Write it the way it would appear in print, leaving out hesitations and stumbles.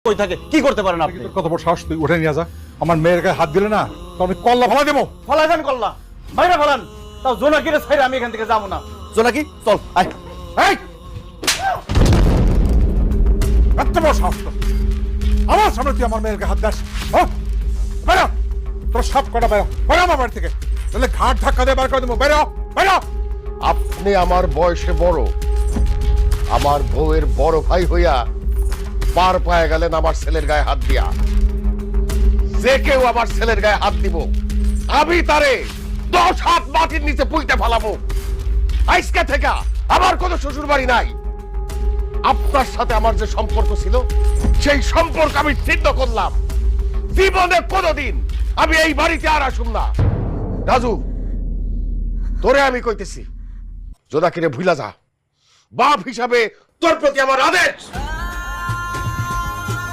কই থাকে কি করতে পারেন আপনি? কত বড় সাহস, তুই উঠে নিয়ে যা। আমার মেয়ের গায়ে হাত দিলে না তো আমি কল্লা ফেলা দেবো। ফলাইছেন কল্লা বাইরে ফেলান, তাও জোনাকিরে ছাইরে আমি এখান থেকে যাবো না। জোনাকি চল আয়। এই এত বড় সাহস তোর! আমার সামনে তুই আমার মেয়ের গায়ে হাত দাস? বেরো, তোর সব কটা বেরো, বেরো আমার বাড়ি থেকে, তাহলে ঘাট ধাক্কা দিয়ে বার করে দেবো। বেরো বেরো। আপনি আমার বয়সে বড়, আমার বউয়ের বড় ভাই হইয়া পার পায়ে গেলেন আমার ছেলের গায়ে হাত দিয়া। যে কেউ আমার ছেলের গায়ে হাত দিব আমি তারে 10 হাত মাটির নিচে পুঁতে ফেলাবো। আজকে থেকে আমার কোনো শ্বশুর বাড়ি নাই। আপনার সাথে আমার যে সম্পর্ক ছিল সেই সম্পর্ক আমি ছিন্ন করলাম। জীবনে কোনোদিন আমি এই বাড়িতে আর আসুম না। রাজু, তোরে আমি কইতেছি, জোনাকিরে ভুলা যা। বাপ হিসাবে তোর প্রতি আমার আদেশ।